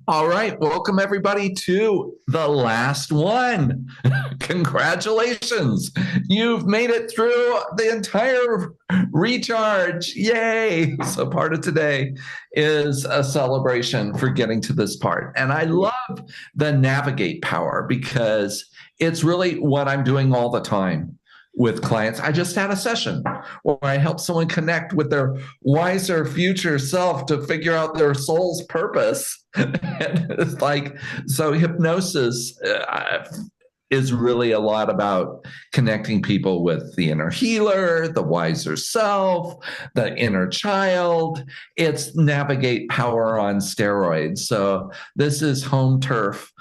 All right, welcome everybody to the last one. Congratulations. You've made it through the entire recharge. Yay. So, part of today is a celebration for getting to this part. And I love the navigate power because it's really what I'm doing all the time with clients. I just had a session where I helped someone connect with their wiser future self to figure out their soul's purpose. And it's like, so hypnosis is really a lot about connecting people with the inner healer, the wiser self, the inner child. It's navigate power on steroids. So this is home turf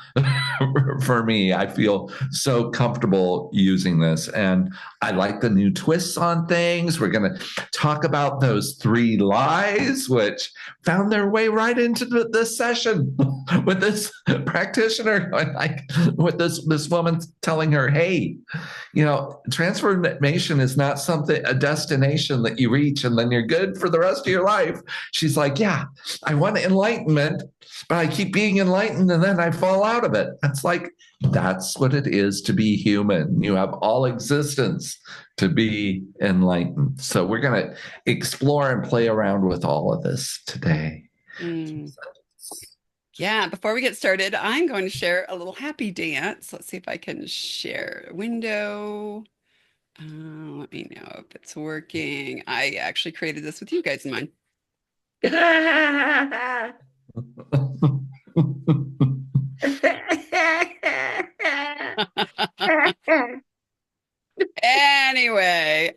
for me. I feel so comfortable using this. And I like the new twists on things. We're going to talk about those three lies, which found their way right into this session with this practitioner, like with this woman telling her, "Hey, transformation is not something a destination that you reach and then you're good for the rest of your life." She's like, "Yeah, I want enlightenment, but I keep being enlightened and then I fall out of it." It's like that's what it is to be human. You have all existence to be enlightened. So we're going to explore and play around with all of this today. Mm. Yeah, before we get started, I'm going to share a little happy dance. Let's see if I can share a window. Let me know if it's working. I actually created this with you guys in mind. Anyway,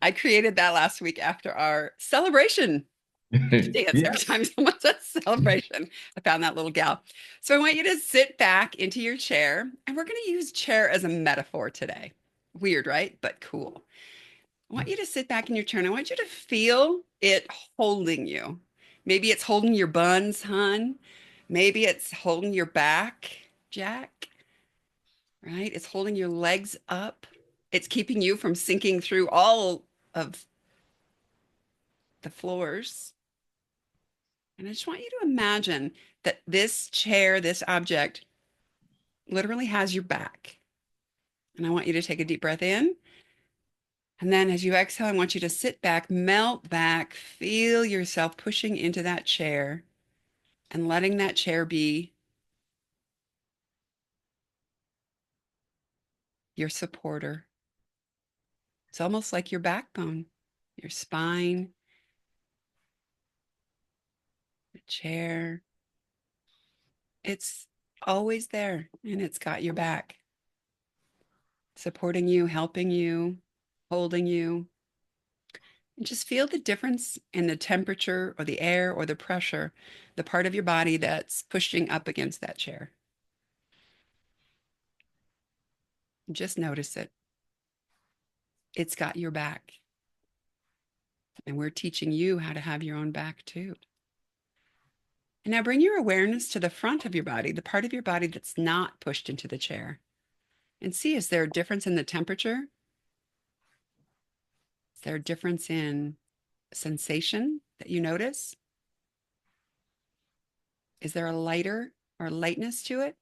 I created that last week after our celebration dance. Yeah. Every time someone says celebration, I found that little gal. So I want you to sit back into your chair, and we're going to use chair as a metaphor today. Weird, right? But cool. I want you to sit back in your chair and I want you to feel it holding you. Maybe it's holding your buns, hun. Maybe it's holding your back, Jack, right? It's holding your legs up. It's keeping you from sinking through all of the floors. And I just want you to imagine that this chair, this object, literally has your back. And I want you to take a deep breath in. And then as you exhale, I want you to sit back, melt back, feel yourself pushing into that chair and letting that chair be your supporter. It's almost like your backbone, your spine, the chair. It's always there and it's got your back, supporting you, helping you, holding you. And just feel the difference in the temperature or the air or the pressure, the part of your body that's pushing up against that chair. Just notice it. It's got your back. And we're teaching you how to have your own back too. And now bring your awareness to the front of your body, the part of your body that's not pushed into the chair. And see, is there a difference in the temperature? Is there a difference in sensation that you notice? Is there a lighter or lightness to it?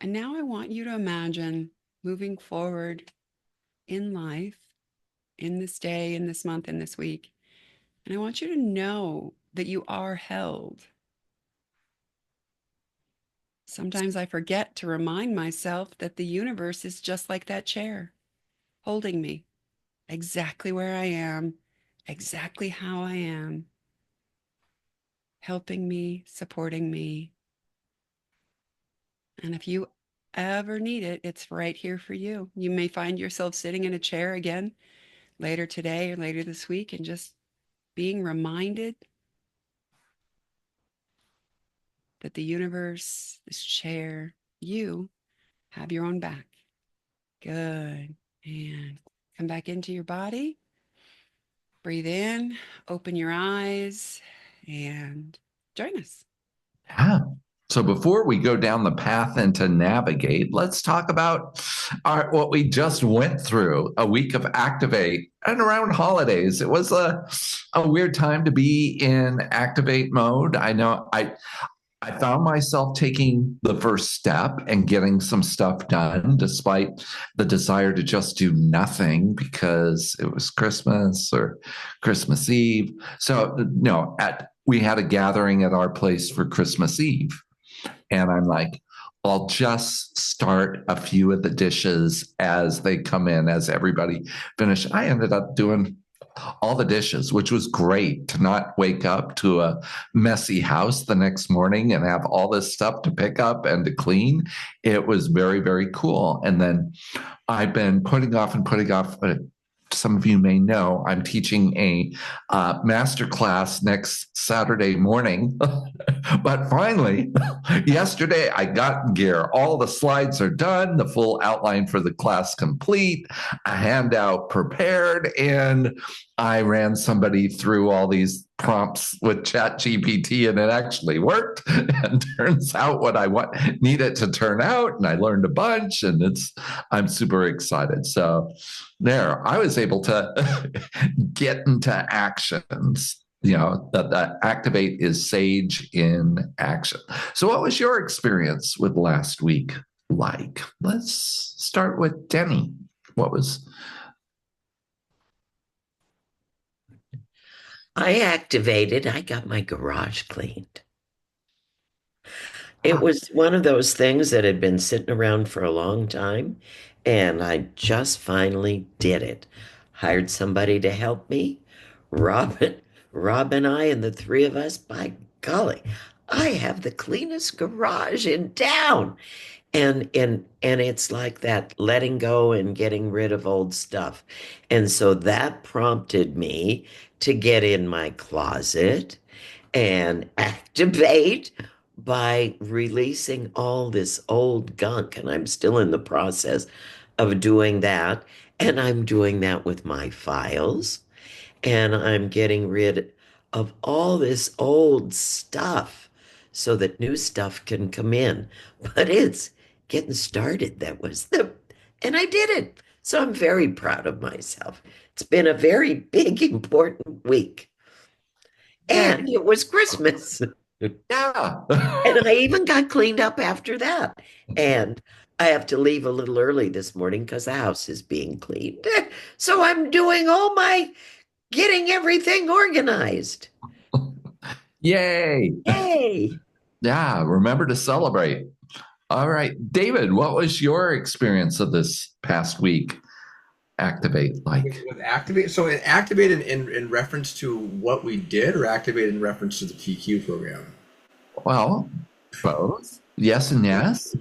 And now I want you to imagine moving forward in life, in this day, in this month, in this week. And I want you to know that you are held. Sometimes I forget to remind myself that the universe is just like that chair, holding me exactly where I am, exactly how I am, helping me, supporting me. And if you ever need it, it's right here for you. You may find yourself sitting in a chair again later today or later this week and just being reminded that the universe, this chair, you have your own back. Good. And come back into your body. Breathe in, open your eyes, and join us. Yeah. So before we go down the path and to navigate, let's talk about what we just went through, a week of Activate and around holidays. It was a weird time to be in Activate mode. I know I found myself taking the first step and getting some stuff done despite the desire to just do nothing because it was Christmas or Christmas Eve. So, no, we had a gathering at our place for Christmas Eve. And I'm like, I'll just start a few of the dishes as they come in, as everybody finished. I ended up doing all the dishes, which was great to not wake up to a messy house the next morning and have all this stuff to pick up and to clean. It was very, very cool. And then I've been putting off and putting off. Some of you may know I'm teaching a master class next Saturday morning. But finally, yesterday I got gear. All the slides are done, the full outline for the class complete, a handout prepared, and I ran somebody through all these prompts with ChatGPT, and it actually worked. And turns out what I need it to turn out, and I learned a bunch, and I'm super excited. So there, I was able to get into actions. That Activate is Sage in action. So what was your experience with last week like? Let's start with Denny. I got my garage cleaned. It was one of those things that had been sitting around for a long time, and I just finally did it. Hired somebody to help me. Robin, Rob and I, and the three of us, by golly, I have the cleanest garage in town. And it's like that letting go and getting rid of old stuff. And so that prompted me to get in my closet and activate by releasing all this old gunk. And I'm still in the process of doing that. And I'm doing that with my files. And I'm getting rid of all this old stuff so that new stuff can come in. But it's getting started. And I did it. So I'm very proud of myself. It's been a very big, important week. And it was Christmas. Yeah. And I even got cleaned up after that. And I have to leave a little early this morning because the house is being cleaned. So I'm doing all my getting everything organized. Yay. Yay. Yeah. Remember to celebrate. All right. David, what was your experience of this past week? Activate like with Activate. So it activated in reference to what we did, or activated in reference to the PQ program? Well, both. Yes and yes.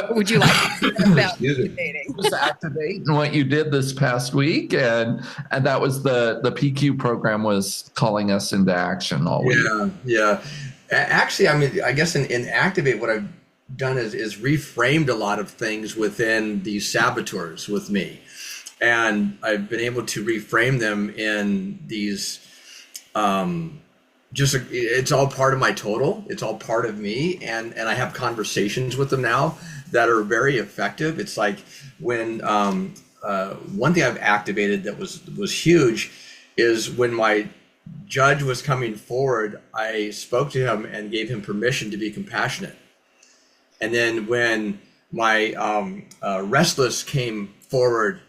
Would you like to talk about activating? Just activate and what you did this past week, and that was the PQ program was calling us into action all week. Yeah. Actually, I mean, I guess in Activate, what I've done is reframed a lot of things within these saboteurs with me, and I've been able to reframe them in these. It's all part of my total. It's all part of me, and I have conversations with them now that are very effective. It's like when one thing I've activated that was huge is when my judge was coming forward, I spoke to him and gave him permission to be compassionate. And then when my restless came forward,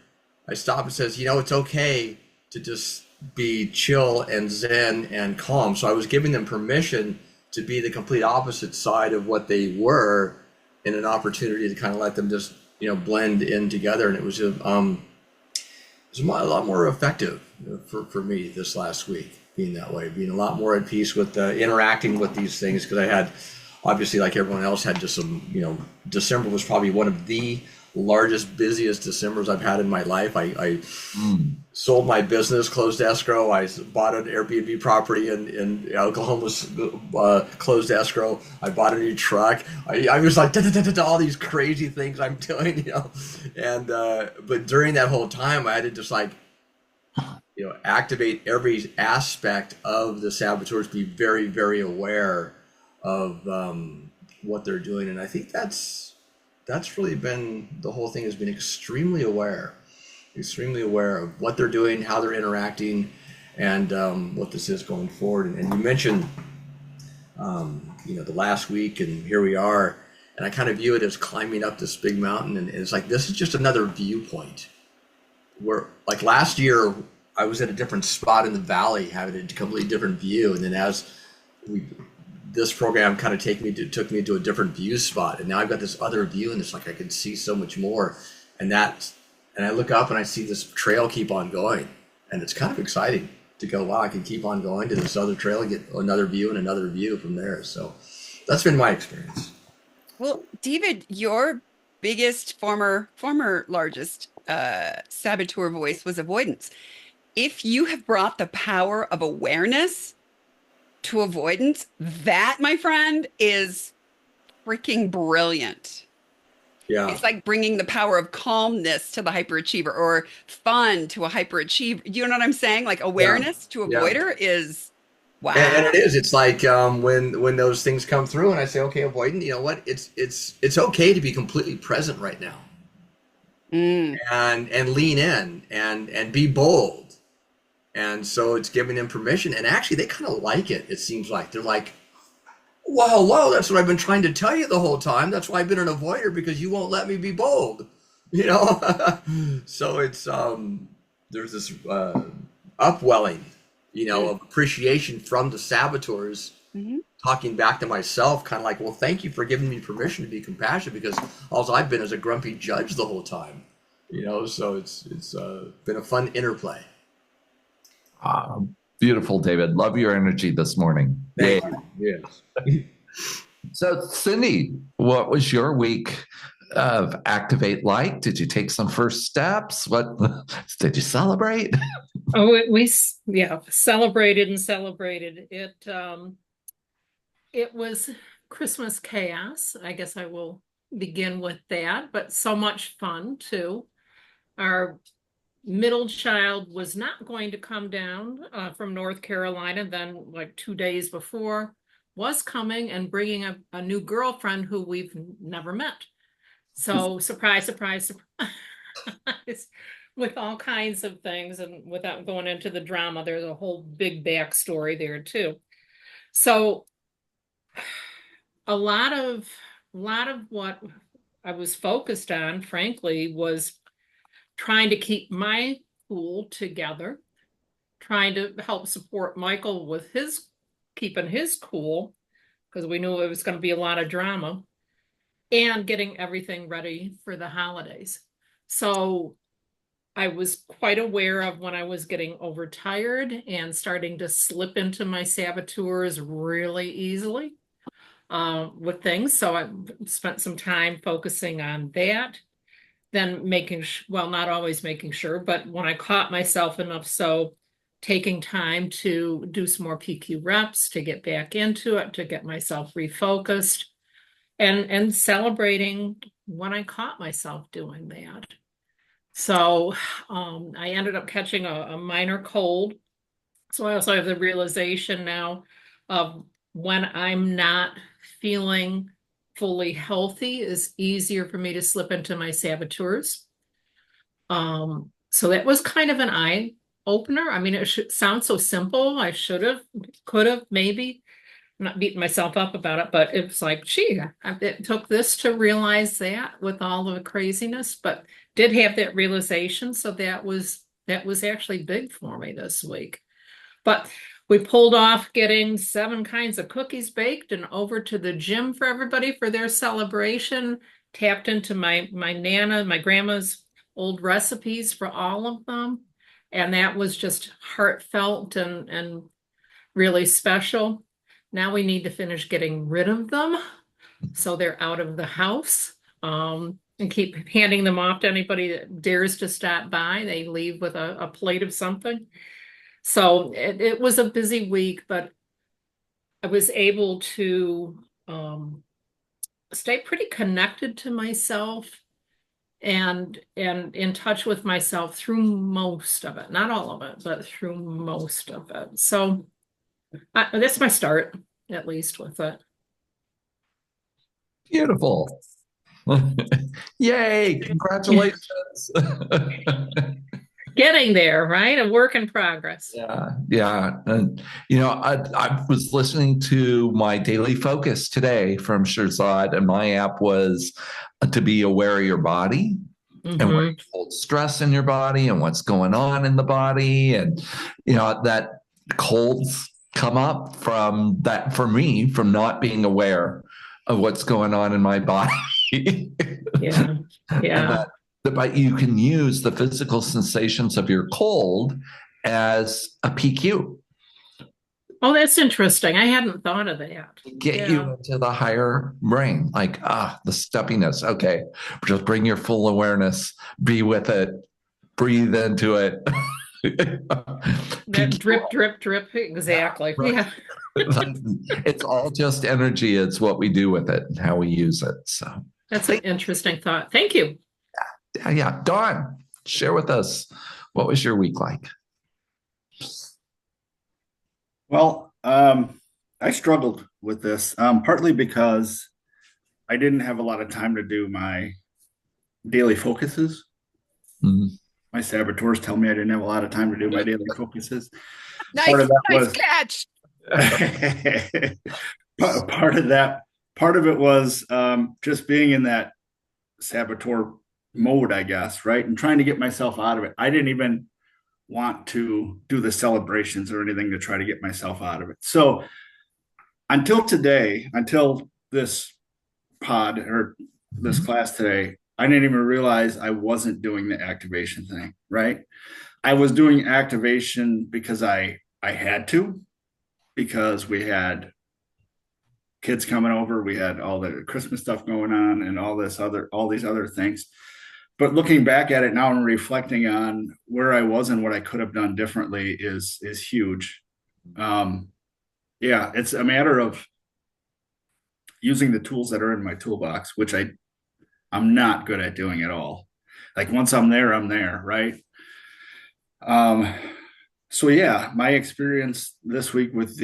I stopped and says, it's okay to just be chill and zen and calm. So I was giving them permission to be the complete opposite side of what they were, in an opportunity to kind of let them just blend in together. And it was a lot more effective for me this last week, being that way, being a lot more at peace with interacting with these things, because I had, obviously, like everyone else, had just some, December was probably one of the largest, busiest Decembers I've had in my life. I sold my business, closed escrow. I bought an Airbnb property in Oklahoma, closed escrow. I bought a new truck. I was like, all these crazy things I'm doing, And but during that whole time, I had to just activate every aspect of the saboteurs, be very, very aware of what they're doing. And I think that's really been the whole thing, has been extremely aware of what they're doing, how they're interacting, and what this is going forward. And you mentioned, the last week, and here we are. And I kind of view it as climbing up this big mountain, and it's like this is just another viewpoint. Where, like last year, I was at a different spot in the valley, having a completely different view, and then as we this program kind of took me to a different view spot, and now I've got this other view, and it's like I can see so much more, and I look up and I see this trail keep on going, and it's kind of exciting to go, wow, I can keep on going to this other trail and get another view and another view from there. So that's been my experience. Well, David, your biggest former largest saboteur voice was avoidance. If you have brought the power of awareness to avoidance, that, my friend, is freaking brilliant. Yeah. It's like bringing the power of calmness to the hyperachiever, or fun to a hyperachiever. You know what I'm saying? Like awareness to avoider is wow. And it is. It's like when those things come through, and I say, okay, avoidant, you know what? It's okay to be completely present right now, and lean in and be bold. And so it's giving them permission, and actually they kind of like it. It seems like they're like, well, hello, that's what I've been trying to tell you the whole time. That's why I've been an avoider, because you won't let me be bold, So it's there's this upwelling, of appreciation from the saboteurs, talking back to myself, kind of like, well, thank you for giving me permission to be compassionate, because all I've been is a grumpy judge the whole time, So it's been a fun interplay. Beautiful, David. Love your energy this morning. Thank you. Yes. So, Cindy, what was your week of Activate like? Did you take some first steps? What did you celebrate? Oh, we celebrated and celebrated. It was Christmas chaos. I guess I will begin with that, but so much fun too. Our middle child was not going to come down from North Carolina, then like 2 days before was coming and bringing a new girlfriend who we've never met. So surprise, surprise, surprise, with all kinds of things. And without going into the drama, there's a whole big backstory there too. So a lot of what I was focused on, frankly, was trying to keep my cool together, trying to help support Michael with keeping his cool, because we knew it was going to be a lot of drama, and getting everything ready for the holidays. So I was quite aware of when I was getting overtired and starting to slip into my saboteurs really easily with things. So I spent some time focusing on that. Then not always making sure, but when I caught myself enough, so taking time to do some more PQ reps, to get back into it, to get myself refocused, and celebrating when I caught myself doing that. So I ended up catching a minor cold. So I also have the realization now of when I'm not feeling fully healthy, is easier for me to slip into my saboteurs. So that was kind of an eye opener. I mean, it sounds so simple. I could have, maybe. I'm not beating myself up about it, but it's like, gee, it took this to realize that with all the craziness, but did have that realization. So that was actually big for me this week. But we pulled off getting 7 kinds of cookies baked and over to the gym for everybody for their celebration. Tapped into my grandma's old recipes for all of them. And that was just heartfelt and really special. Now we need to finish getting rid of them so they're out of the house, and keep handing them off to anybody that dares to stop by. They leave with a plate of something. So it was a busy week, but I was able to stay pretty connected to myself and in touch with myself through most of it. Not all of it, but through most of it. So that's my start, at least with it. Beautiful. Yay, congratulations. Getting there, right? A work in progress. Yeah. And, I was listening to my daily focus today from Shirzad, and my app was to be aware of your body and what holds stress in your body and what's going on in the body. And, that colds come up from that, for me, from not being aware of what's going on in my body. Yeah. Yeah. But you can use the physical sensations of your cold as a PQ. Oh, that's interesting. I hadn't thought of that. Get you into the higher brain, like, the stuffiness. Okay, just bring your full awareness, be with it, breathe into it. That drip, drip, drip. Exactly. Right. Yeah. It's all just energy. It's what we do with it and how we use it. So that's an interesting thought. Thank you. Yeah. Dawn, share with us, what was your week like? Well, I struggled with this, partly because I didn't have a lot of time to do my daily focuses. Mm-hmm. My saboteurs tell me I didn't have a lot of time to do my daily focuses. Nice catch. Part of it was just being in that saboteur mode, I guess, right? And trying to get myself out of it. I didn't even want to do the celebrations or anything to try to get myself out of it. So until today, until this pod or this class today, I didn't even realize I wasn't doing the activation thing, right? I was doing activation because I had to, because we had kids coming over, we had all the Christmas stuff going on and all these other things. But looking back at it now and reflecting on where I was and what I could have done differently is huge. It's a matter of using the tools that are in my toolbox, which I'm not good at doing at all. Like once I'm there, right? So yeah, my experience this week with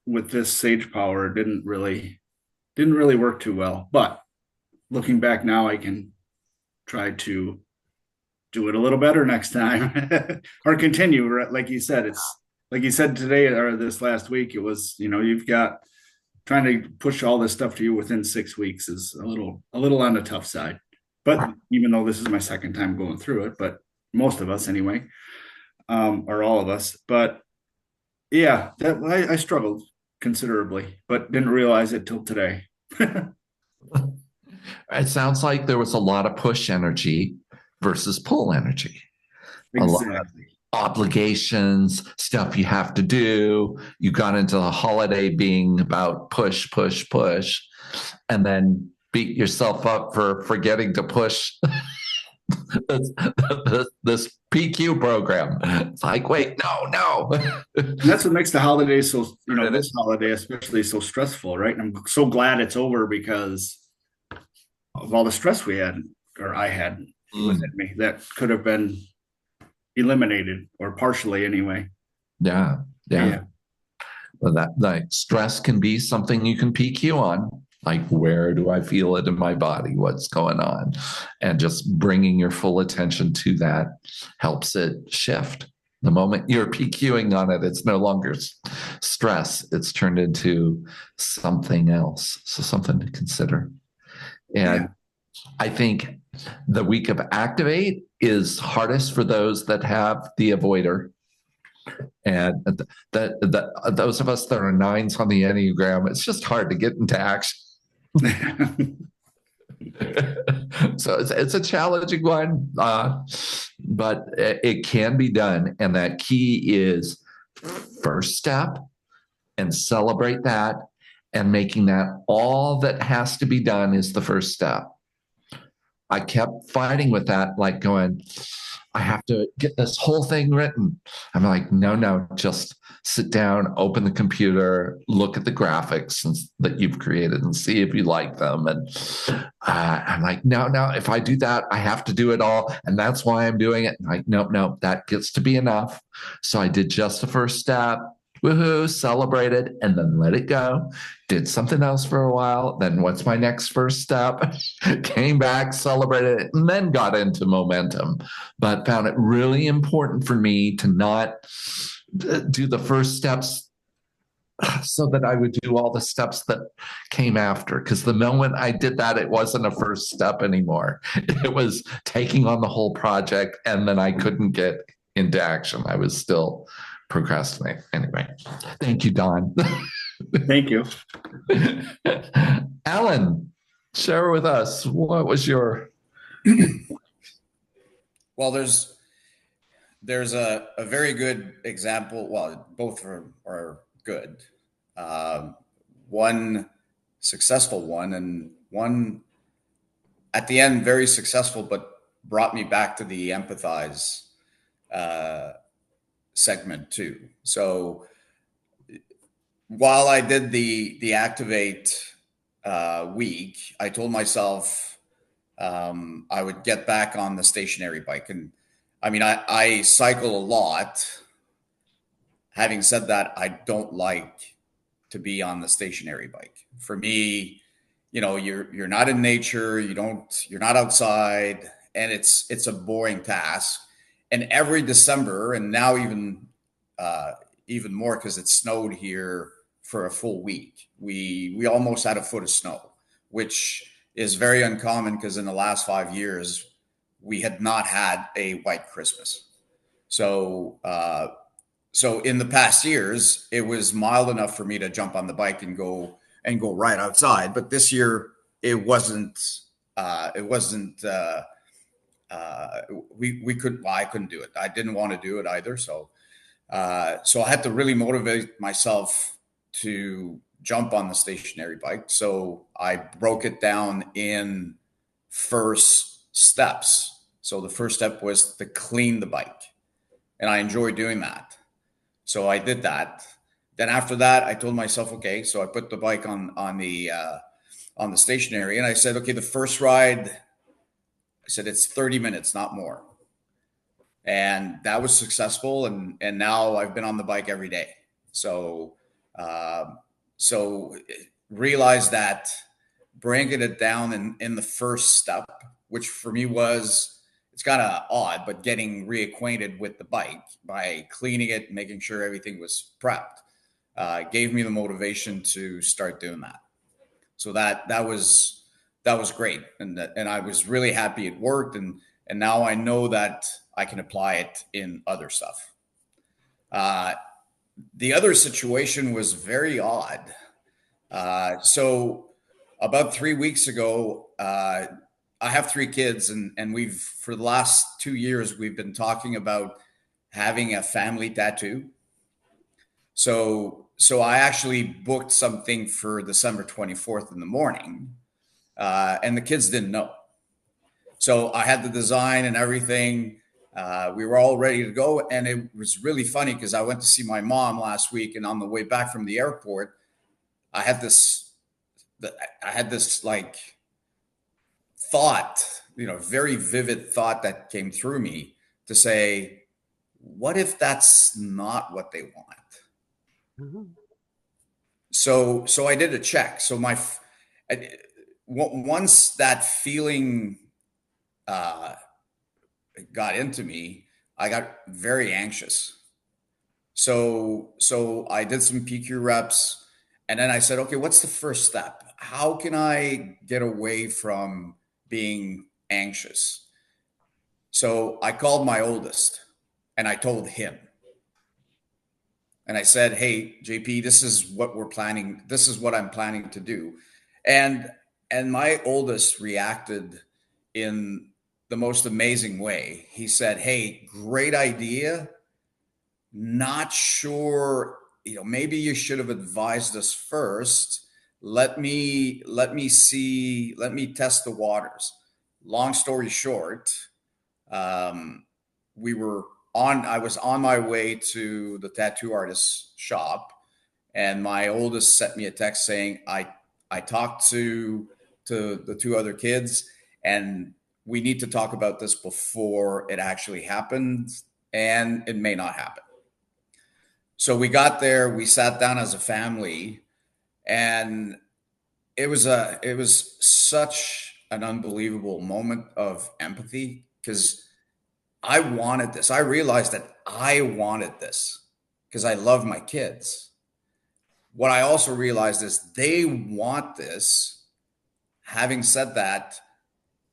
with this Sage Power didn't really work too well. But looking back now, I can try to do it a little better next time or continue. Like you said, it's like you said today or this last week, it was, you've got trying to push all this stuff to you within 6 weeks is a little on the tough side. But even though this is my second time going through it, but most of us anyway, or all of us, but yeah, I struggled considerably, but didn't realize it till today. It sounds like there was a lot of push energy versus pull energy. Exactly. A lot of obligations, stuff you have to do. You got into the holiday being about push, push, push, and then beat yourself up for forgetting to push this PQ program. It's like, wait, no. And that's what makes the holidays so, this holiday especially so stressful, right? And I'm so glad it's over because of all the stress we had, or I had within me, that could have been eliminated, or partially anyway. Yeah. Well, that like stress can be something you can PQ on. Like, where do I feel it in my body? What's going on? And just bringing your full attention to that helps it shift. The moment you're PQing on it, it's no longer stress. It's turned into something else. So something to consider. And I think the week of Activate is hardest for those that have the avoider. And those of us that are 9s on the Enneagram, it's just hard to get into action. So it's a challenging one, but it can be done. And that key is first step, and celebrate that, and making that all that has to be done is the first step. I kept fighting with that, like going, I have to get this whole thing written. I'm like, no, just sit down, open the computer, look at the graphics that you've created and see if you like them. And I'm like, no, if I do that, I have to do it all. And that's why I'm doing it. And like, no, that gets to be enough. So I did just the first step, woohoo, celebrated, and then let it go. Did something else for a while. Then what's my next first step? Came back, celebrated it, and then got into momentum. But found it really important for me to not do the first steps so that I would do all the steps that came after. Because the moment I did that, it wasn't a first step anymore. It was taking on the whole project, and then I couldn't get into action. I was still procrastinating. Anyway, thank you, Don. Thank you. Alan, share with us, what was your... Well, there's a very good example. Well, both are good. One successful one, and one at the end very successful, but brought me back to the empathize segment too. So while I did the activate week, I told myself I would get back on the stationary bike. And I mean, I cycle a lot. Having said that, I don't like to be on the stationary bike. For me, you're not in nature, you're not outside, and it's a boring task. And every December, and now even more because it snowed here for a full week. We almost had a foot of snow, which is very uncommon because in the last 5 years we had not had a white Christmas. So in the past years, it was mild enough for me to jump on the bike and go right outside. But this year, it wasn't. We could. Well, I couldn't do it. I didn't want to do it either. So I had to really motivate myself to jump on the stationary bike. So I broke it down in first steps. So the first step was to clean the bike, and I enjoy doing that. So I did that. Then after that, I told myself, okay. So I put the bike on the stationary, and I said, okay, the first ride, I said it's 30 minutes, not more, and that was successful. And now I've been on the bike every day. So realize that breaking it down in the first step, which for me was, it's kind of odd, but getting reacquainted with the bike by cleaning it, making sure everything was prepped, gave me the motivation to start doing that. So that was great, and I was really happy it worked, and now I know that I can apply it in other stuff. The other situation was very odd. So about 3 weeks ago, I have 3 kids, and we've, for the last 2 years, we've been talking about having a family tattoo. So I actually booked something for December 24th in the morning, and the kids didn't know. So I had the design and everything. We were all ready to go, and it was really funny because I went to see my mom last week, and on the way back from the airport, I had this like thought, very vivid thought that came through me to say, what if that's not what they want? Mm-hmm. So I did a check. So once that feeling got into me, I got very anxious. So I did some PQ reps, and then I said, okay, what's the first step? How can I get away from being anxious? So I called my oldest and I told him. And I said, hey, JP, this is what we're planning. This is what I'm planning to do. And my oldest reacted in the most amazing way. He said, hey, great idea. Not sure, maybe you should have advised us first. Let me test the waters. Long story short, I was on my way to the tattoo artist's shop, and my oldest sent me a text saying, I talked to the 2 other kids, and we need to talk about this before it actually happens, and it may not happen. So we got there, we sat down as a family, and it was such an unbelievable moment of empathy because I wanted this. I realized that I wanted this because I love my kids. What I also realized is they want this. Having said that,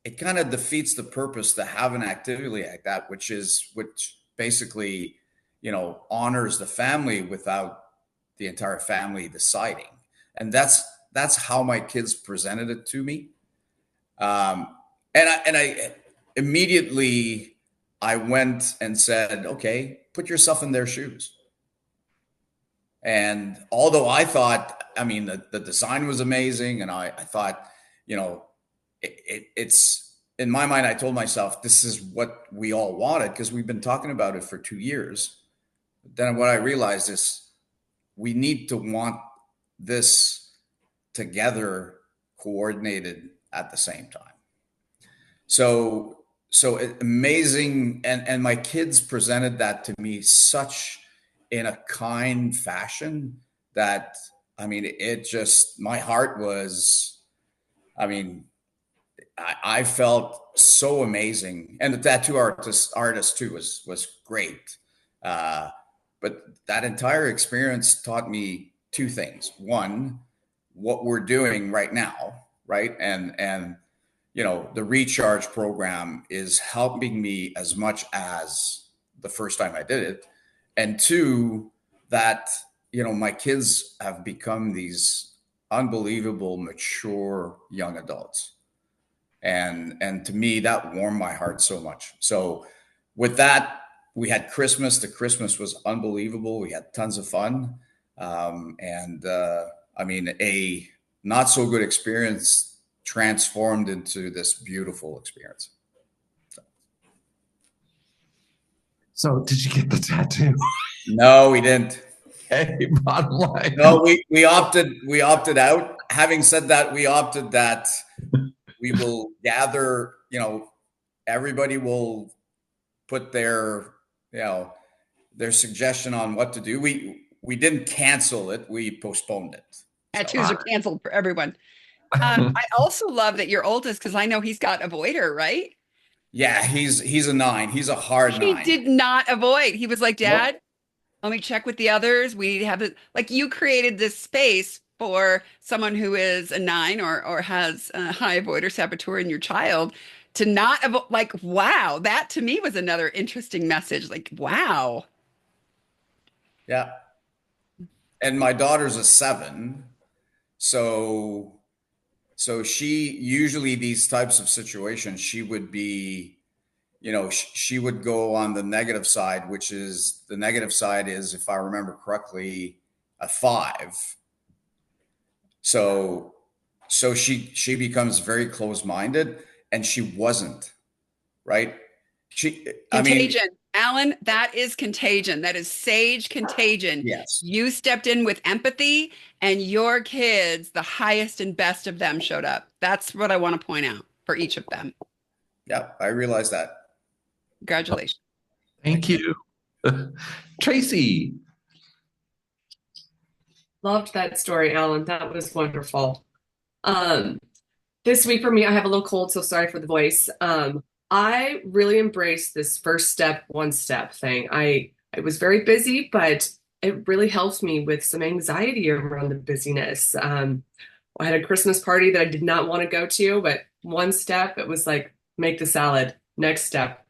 it kind of defeats the purpose to have an activity like that, which basically, honors the family without the entire family deciding. And that's how my kids presented it to me. And I immediately I went and said, okay, put yourself in their shoes. And although I thought, I mean, the design was amazing, and I thought, it's in my mind, I told myself, this is what we all wanted because we've been talking about it for 2 years. Then what I realized is we need to want this together, coordinated at the same time. So amazing. And my kids presented that to me such in a kind fashion that, I mean, it just, my heart was, I mean, I felt so amazing. And the tattoo artist too was great. But that entire experience taught me two things. One, what we're doing right now, right? And the ReCharge program is helping me as much as the first time I did it. And two, that, my kids have become these unbelievable, mature young adults. And to me, that warmed my heart so much. So with that, we had Christmas. The Christmas was unbelievable. We had tons of fun. I mean, a not so good experience transformed into this beautiful experience. So did you get the tattoo? No, we didn't. Hey, bottom line. No, we opted out. Having said that, we opted that we will gather, everybody will put their suggestion on what to do. We didn't cancel it. We postponed it. Tattoos are canceled for everyone. I also love that your oldest, because I know he's got avoider, right? Yeah, he's a 9. He's a hard 9. He did not avoid. He was like, Dad, Nope. let me check with the others. We need to have it. Like, you created this space for someone who is a 9 or has a high avoider saboteur in your child to not avoid. Like, wow, that to me was another interesting message. Like, wow. Yeah. And my daughter's a 7. So she usually, these types of situations, she would be, she would go on the negative side, which is, the negative side is, if I remember correctly, a 5. So she becomes very close-minded, and she wasn't, right? Contagion. Alan, that is contagion. That is sage contagion. Yes. You stepped in with empathy, and your kids, the highest and best of them, showed up. That's what I want to point out for each of them. Yeah, I realize that. Congratulations. Thank you. Tracy. Loved that story, Alan. That was wonderful. This week for me, I have a little cold, so sorry for the voice. I really embraced this first step, one step thing. I was very busy, but it really helped me with some anxiety around the busyness. I had a Christmas party that I did not want to go to, but one step, it was like, make the salad. Next step,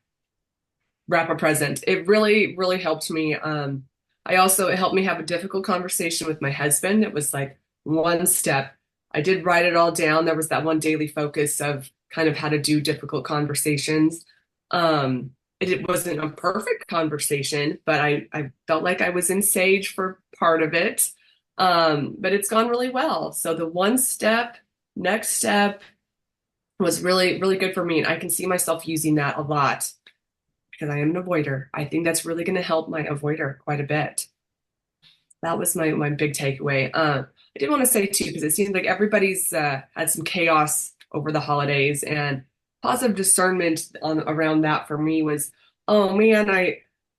wrap a present. It really, really helped me. It helped me have a difficult conversation with my husband. It was like one step. I did write it all down. There was that one daily focus of kind of how to do difficult conversations. It wasn't a perfect conversation, but I felt like I was in sage for part of it. But it's gone really well. So the one step, next step was really, really good for me. And I can see myself using that a lot because I am an avoider. I think that's really going to help my avoider quite a bit. That was my big takeaway. I did want to say too, because it seems like everybody's had some chaos over the holidays, and positive discernment around that for me was, oh man,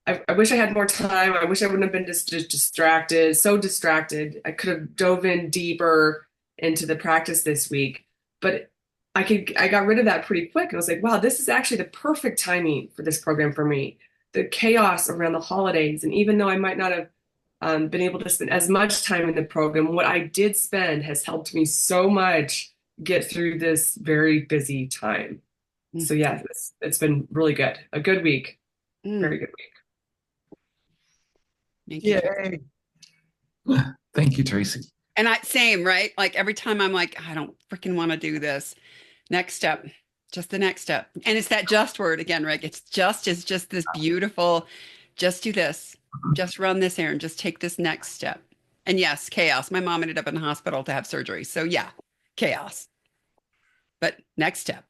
I wish I had more time. I wish I wouldn't have been just distracted, so distracted. I could have dove in deeper into the practice this week, but I got rid of that pretty quick. I was like, wow, this is actually the perfect timing for this program for me. The chaos around the holidays, and even though I might not have been able to spend as much time in the program, what I did spend has helped me so much get through this very busy time. So yeah, it's been really good. A good week. Very good week. Thank you. Yay. Thank you, Tracy. And same, right? Like every time I'm like, I don't freaking want to do this. Next step, just the next step. And it's that just word again, Rick. It's just this beautiful, just do this, just run this errand, just take this next step. And yes, chaos. My mom ended up in the hospital to have surgery. So yeah, chaos. But next step.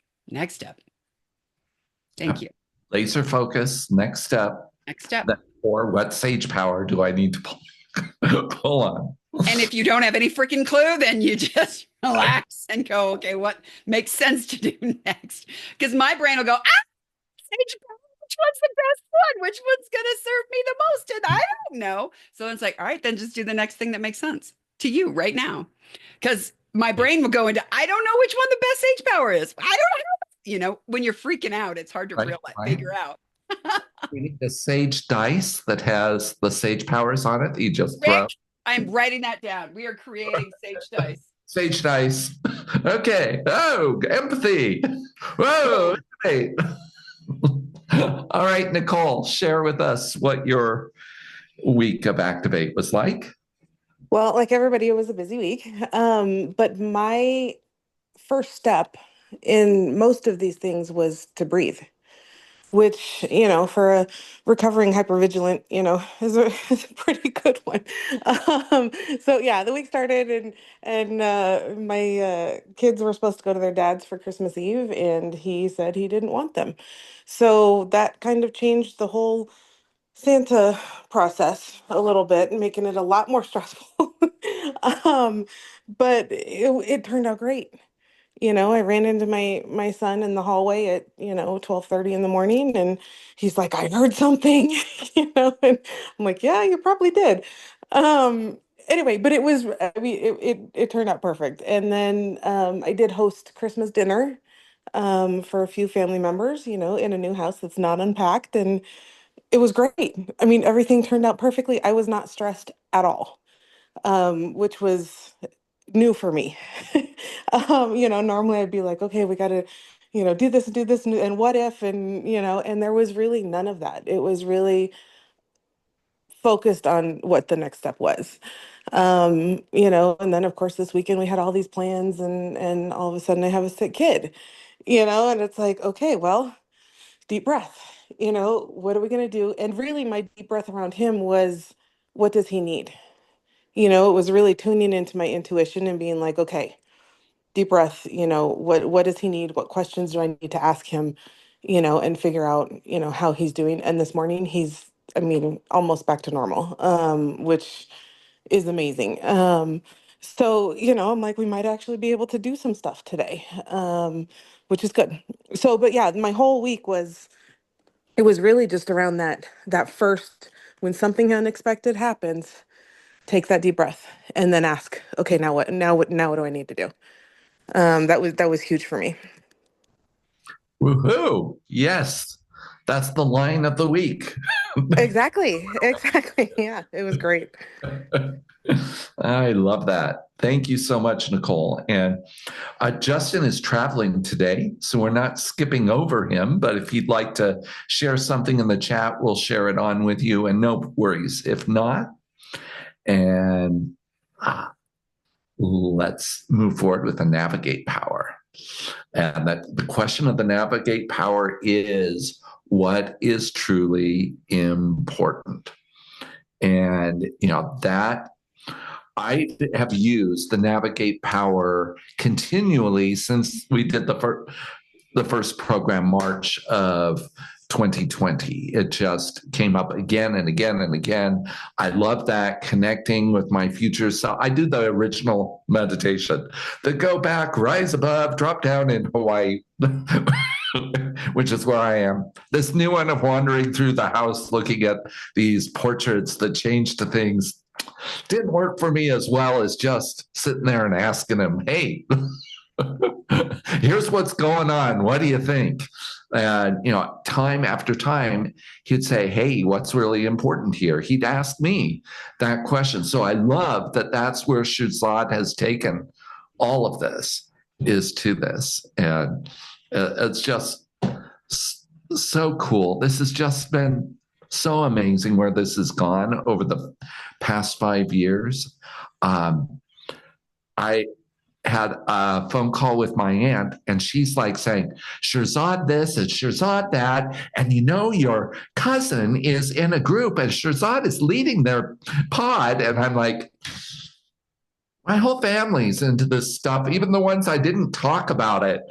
Thank you. Laser focus, next step. Next step. Or what sage power do I need to pull on? And if you don't have any freaking clue, then you just relax and go, okay, what makes sense to do next? Because my brain will go, sage power, which one's the best one? Which one's going to serve me the most? And I don't know. So it's like, all right, then just do the next thing that makes sense to you right now. Because my brain will go into, I don't know which one the best sage power is. I don't know. You know, when you're freaking out, it's hard to figure out. We need a sage dice that has the sage powers on it. You just Rick, throw. I'm writing that down. We are creating sage dice. Sage dice. Okay. Oh, empathy. Whoa. Great. All right, Nicole, share with us what your week of Activate was like. Well, like everybody, it was a busy week. But my first step in most of these things was to breathe, which, for a recovering hypervigilant, is a pretty good one. So yeah, the week started and my kids were supposed to go to their dad's for Christmas Eve, and he said he didn't want them. So that kind of changed the whole Santa process a little bit, making it a lot more stressful. um, but it turned out great. I ran into my son in the hallway at 12:30 in the morning, and he's like, "I heard something," and I'm like, "Yeah, you probably did." Anyway, but it was, I mean, it turned out perfect. And then I did host Christmas dinner for a few family members, in a new house that's not unpacked, and it was great. I mean, everything turned out perfectly. I was not stressed at all, which was new for me. Normally I'd be like, okay, we got to, do this, and what if, and there was really none of that. It was really focused on what the next step was. And then of course this weekend we had all these plans, and all of a sudden I have a sick kid, and it's like, okay, well, deep breath, what are we going to do? And really my deep breath around him was, what does he need? It was really tuning into my intuition and being like, okay, deep breath, what does he need? What questions do I need to ask him, and figure out, how he's doing. And this morning I mean, almost back to normal, which is amazing. So, I'm like, we might actually be able to do some stuff today, which is good. So, but yeah, my whole week it was really just around that first, when something unexpected happens, take that deep breath and then ask, okay, now what do I need to do? That was huge for me. Woohoo! Yes, that's the line of the week. Exactly. Yeah, it was great. I love that. Thank you so much, Nicole. And Justin is traveling today, so we're not skipping over him. But if he'd like to share something in the chat, we'll share it on with you. And no worries if not. And let's move forward with the navigate power. And that the question of the navigate power is, what is truly important? And that I have used the navigate power continually since we did the first program, March of 2020. It just came up again and again and again. I love that, connecting with my future self. I do the original meditation, the go back, rise above, drop down in Hawaii. which is where I am. This new one of wandering through the house looking at these portraits that changed to things didn't work for me as well as just sitting there and asking him, hey, here's what's going on. What do you think? And, time after time, he'd say, hey, what's really important here? He'd ask me that question. So I love that that's where Shazad has taken all of this, is to this. And it's just so cool. This has just been so amazing where this has gone over the past 5 years. I had a phone call with my aunt, and she's like saying, Shirzad this and Shirzad that. And your cousin is in a group and Shirzad is leading their pod. And I'm like, my whole family's into this stuff, even the ones I didn't talk about it.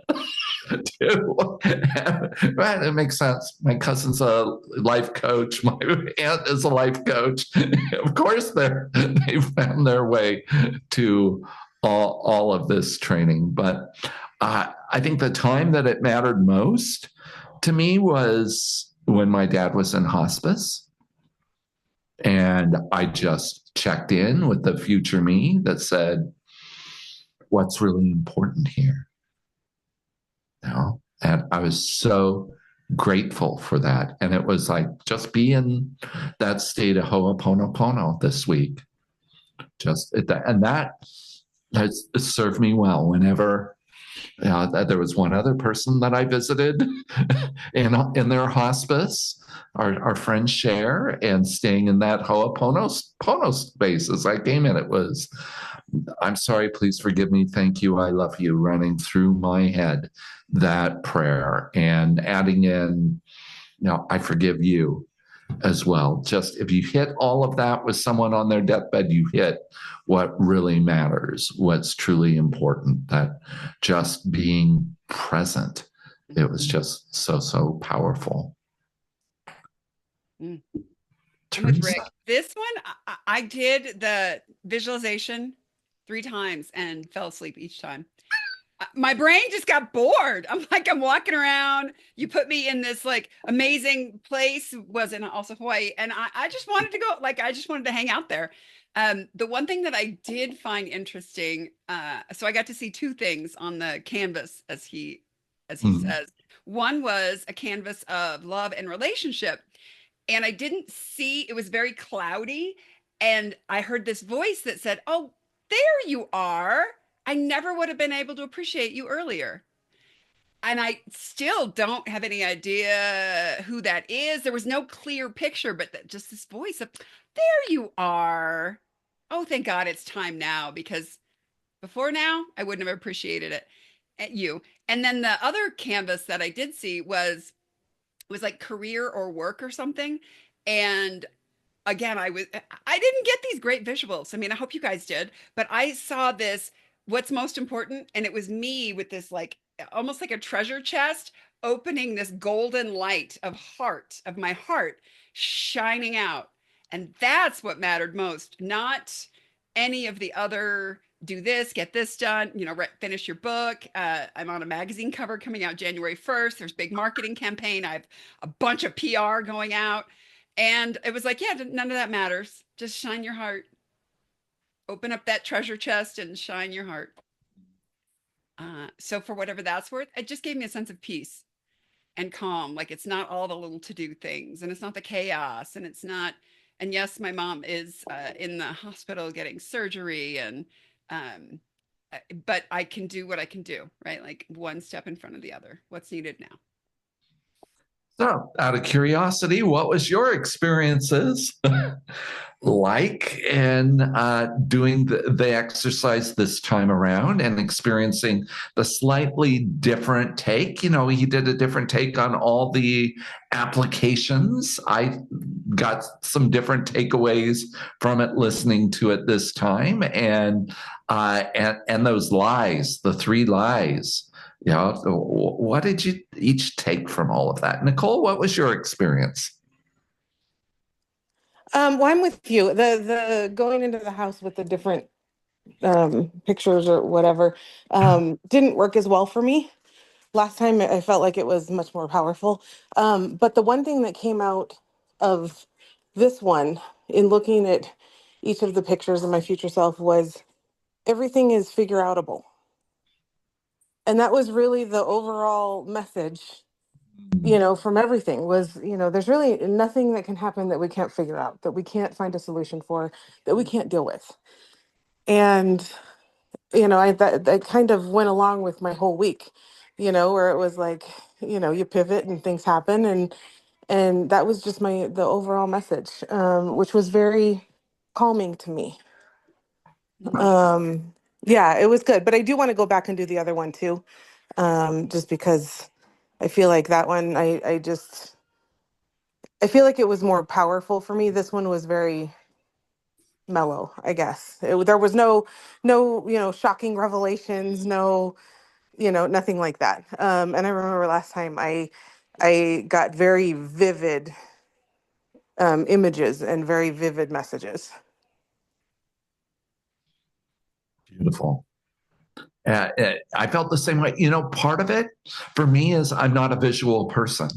Too. Right, it makes sense. My cousin's a life coach. My aunt is a life coach. Of course, they've found their way to all of this training. But I think the time that it mattered most to me was when my dad was in hospice. And I just checked in with the future me that said, what's really important here? And I was so grateful for that. And it was like, just be in that state of Ho'oponopono this week. And that has served me well whenever there was one other person that I visited in their hospice, our friend Cher, and staying in that Ho'oponopono space as I came in. It was, I'm sorry, please forgive me, thank you, I love you, running through my head, that prayer, and adding in, I forgive you as well. Just if you hit all of that with someone on their deathbed, you hit what really matters, what's truly important, that just being present. It was just so powerful. So much, Rick. This one, I did the visualization 3 times and fell asleep each time. My brain just got bored. I'm walking around. You put me in this amazing place, was in also Hawaii. And I just wanted to go, I just wanted to hang out there. The one thing that I did find interesting, so I got to see 2 things on the canvas, as he says. One was a canvas of love and relationship. And I didn't see, it was very cloudy. And I heard this voice that said, oh, there you are. I never would have been able to appreciate you earlier. And I still don't have any idea who that is. There was no clear picture, but just this voice of, there you are. Oh, thank God it's time now, because before now, I wouldn't have appreciated it at you. And then the other canvas that I did see was like career or work or something. And again, I didn't get these great visuals. I mean, I hope you guys did, but I saw this, what's most important. And it was me with this almost like a treasure chest, opening this golden light of my heart shining out. And that's what mattered most, not any of the other do this, get this done, finish your book. I'm on a magazine cover coming out January 1st. There's big marketing campaign. I have a bunch of PR going out. And it was like, yeah, none of that matters. Just shine your heart. Open up that treasure chest and shine your heart. So for whatever that's worth, it just gave me a sense of peace and calm. It's not all the little to-do things, and it's not the chaos, and it's not, and yes, my mom is in the hospital getting surgery, and but I can do what I can do, right? One step in front of the other. What's needed now? So, out of curiosity, what was your experiences like in doing the exercise this time around and experiencing the slightly different take? He did a different take on all the applications. I got some different takeaways from it listening to it this time, and those lies, the 3 lies. What did you each take from all of that? Nicole, what was your experience? Well, I'm with you. The going into the house with the different pictures or whatever didn't work as well for me. Last time I felt like it was much more powerful. But the one thing that came out of this one in looking at each of the pictures of my future self was everything is figure outable. And that was really the overall message, from everything was, there's really nothing that can happen that we can't figure out, that we can't find a solution for, that we can't deal with. And, that kind of went along with my whole week, where it was like, you pivot and things happen. And that was just the overall message, which was very calming to me. Yeah, it was good. But I do want to go back and do the other one too, just because I feel like that one, I feel like it was more powerful for me. This one was very mellow, I guess. There was no, shocking revelations, no, nothing like that. And I remember last time I got very vivid images and very vivid messages. Beautiful. I felt the same way. Part of it for me is I'm not a visual person.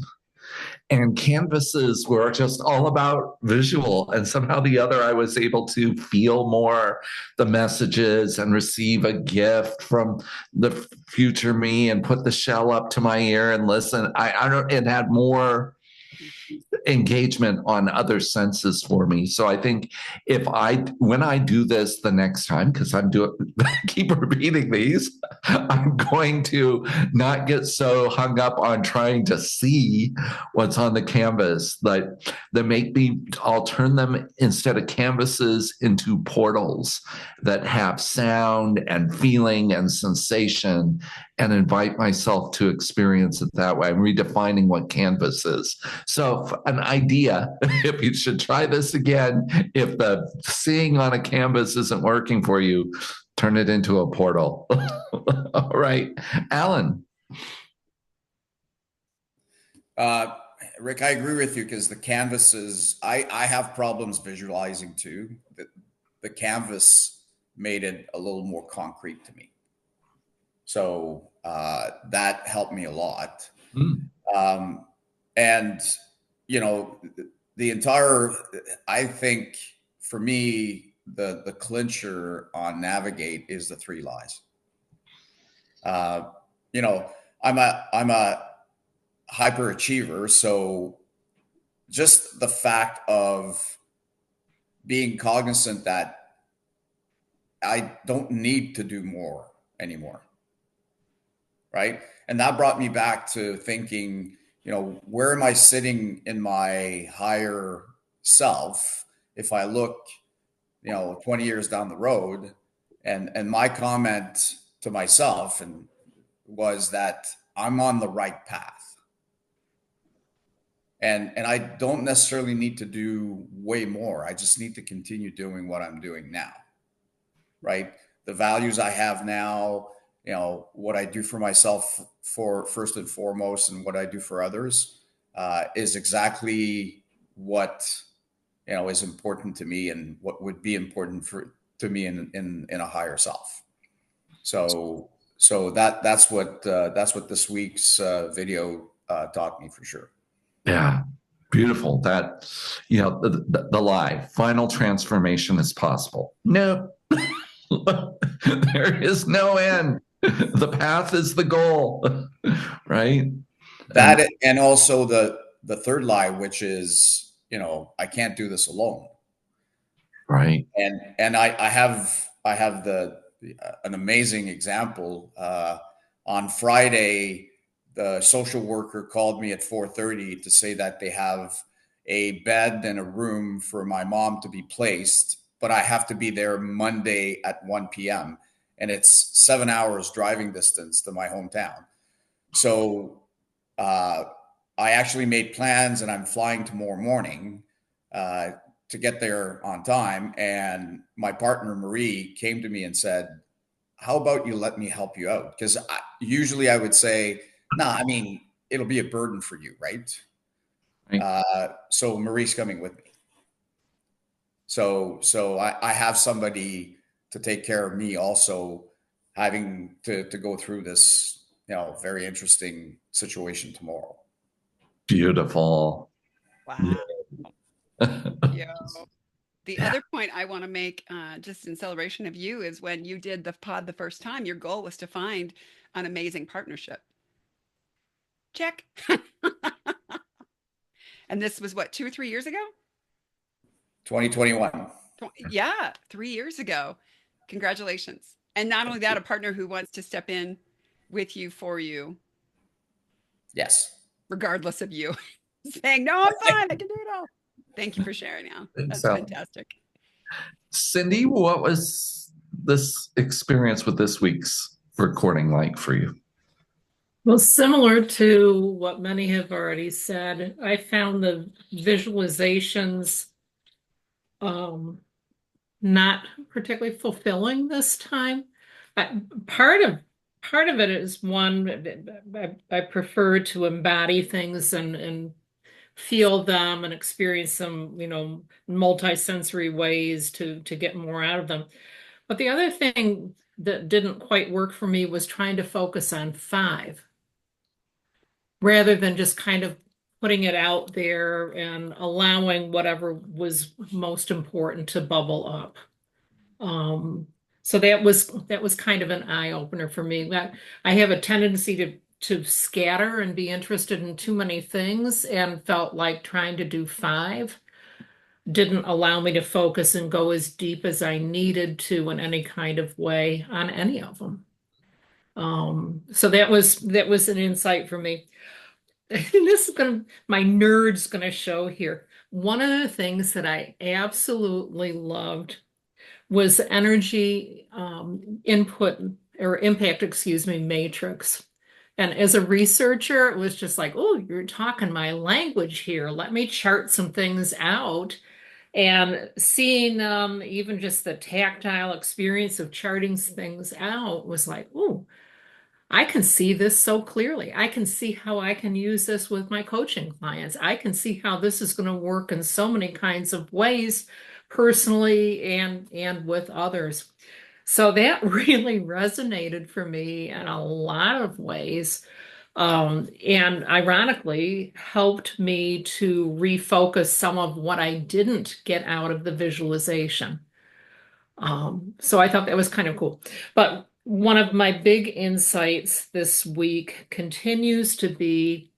And canvases were just all about visual. And somehow the other, I was able to feel more the messages and receive a gift from the future me and put the shell up to my ear and listen. I don't, it had more engagement on other senses for me. So I think when I do this the next time, because I'm doing, keep repeating these, I'm going to not get so hung up on trying to see what's on the canvas I'll turn them instead of canvases into portals that have sound and feeling and sensation and invite myself to experience it that way. I'm redefining what canvas is. So an idea, if you should try this again, if the seeing on a canvas isn't working for you, turn it into a portal. All right, Alan. Rick, I agree with you because the canvases, I have problems visualizing too. The canvas made it a little more concrete to me. So that helped me a lot. And, the entire, I think for me, the clincher on Navigate is the 3 lies. I'm a hyperachiever. So just the fact of being cognizant that I don't need to do more anymore. Right. And that brought me back to thinking, where am I sitting in my higher self? If I look, 20 years down the road, and my comment to myself was that I'm on the right path. And I don't necessarily need to do way more. I just need to continue doing what I'm doing now. Right. The values I have now, what I do for myself for first and foremost, and what I do for others is exactly what, is important to me and what would be important to me in a higher self. So that's what this week's video taught me for sure. Yeah. Beautiful. That, the lie, final transformation is possible. No, there is no end. The path is the goal, right? And also the third lie, which is, I can't do this alone. Right. And I have an amazing example. On Friday, the social worker called me at 4:30 to say that they have a bed and a room for my mom to be placed, but I have to be there Monday at 1 p.m. And it's 7 hours driving distance to my hometown. So I actually made plans, and I'm flying tomorrow morning to get there on time. And my partner, Marie, came to me and said, how about you let me help you out? Because usually I would say, nah, it'll be a burden for you, right? So Marie's coming with me. So I have somebody to take care of me also, having to go through this very interesting situation tomorrow. Beautiful. Wow. Yeah. The other point I want to make, just in celebration of you, is when you did the pod the first time, your goal was to find an amazing partnership. Check. And this was what, 2 or 3 years ago? 2021. Yeah, 3 years ago. Congratulations. And not only that, a partner who wants to step in with you, for you, Yes. regardless of you, saying, no, I'm fine. I can do it all. Thank you for sharing, Al. That's fantastic. Cindy, what was this experience with this week's recording like for you? Well, similar to what many have already said, I found the visualizations not particularly fulfilling this time. Part of it is, one, I prefer to embody things and feel them and experience them, multi-sensory ways to get more out of them. But the other thing that didn't quite work for me was trying to focus on 5 rather than just kind of putting it out there and allowing whatever was most important to bubble up. So that was kind of an eye opener for me. That I have a tendency to scatter and be interested in too many things, and felt like trying to do 5 didn't allow me to focus and go as deep as I needed to in any kind of way on any of them. So that was an insight for me. This is my nerd's gonna show here. One of the things that I absolutely loved was energy input or impact, matrix. And as a researcher, it was just like, oh, you're talking my language here. Let me chart some things out. And seeing even just the tactile experience of charting things out was like, oh, I can see this so clearly. I can see how I can use this with my coaching clients. I can see how this is going to work in so many kinds of ways, personally and with others. So that really resonated for me in a lot of ways. And ironically, helped me to refocus some of what I didn't get out of the visualization. So I thought that was kind of cool. But one of my big insights this week continues to be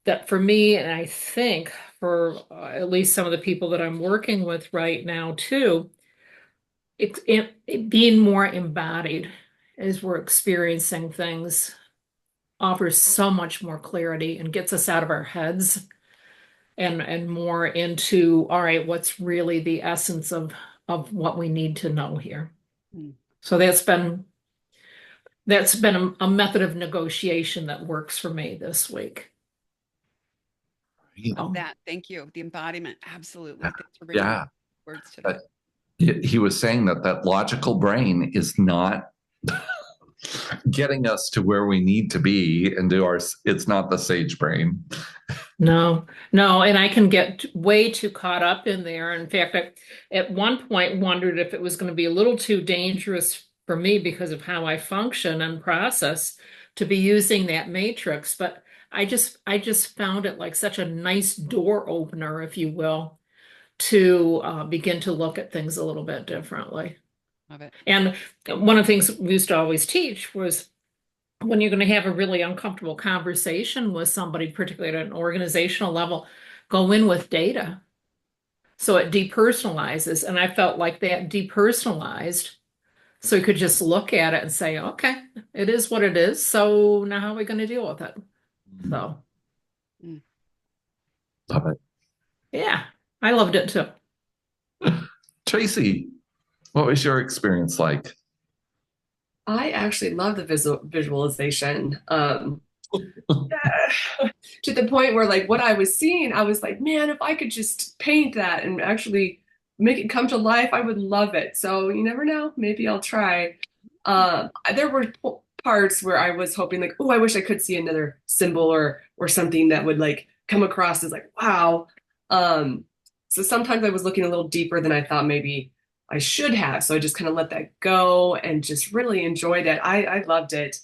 that for me, and I think for at least some of the people that I'm working with right now too, it being more embodied as we're experiencing things offers so much more clarity and gets us out of our heads and more into, all right, what's really the essence of what we need to know here. So that's been a method of negotiation that works for me this week. Thank you. The embodiment, absolutely. Thanks for bringing words to that. He was saying that logical brain is not getting us to where we need to be and it's not the sage brain. No, and I can get way too caught up in there. In fact, I at one point wondered if it was going to be a little too dangerous for me because of how I function and process to be using that matrix. But I just found it like such a nice door opener, if you will, to begin to look at things a little bit differently. Love it. And one of the things we used to always teach was, when you're going to have a really uncomfortable conversation with somebody, particularly at an organizational level, go in with data. So it depersonalizes. And I felt like that depersonalized. So you could just look at it and say, okay, it is what it is. So now how are we going to deal with it? So. Love it. Yeah, I loved it too. Tracy, what was your experience like? I actually love the visualization. To the point where, like, what I was seeing, I was like, man, if I could just paint that and actually make it come to life, I would love it. So you never know, maybe I'll try. There were parts where I was hoping, like, oh, I wish I could see another symbol or something that would like come across as like, wow. So sometimes I was looking a little deeper than I thought maybe I should have. So I just kind of let that go and just really enjoyed it. I loved it.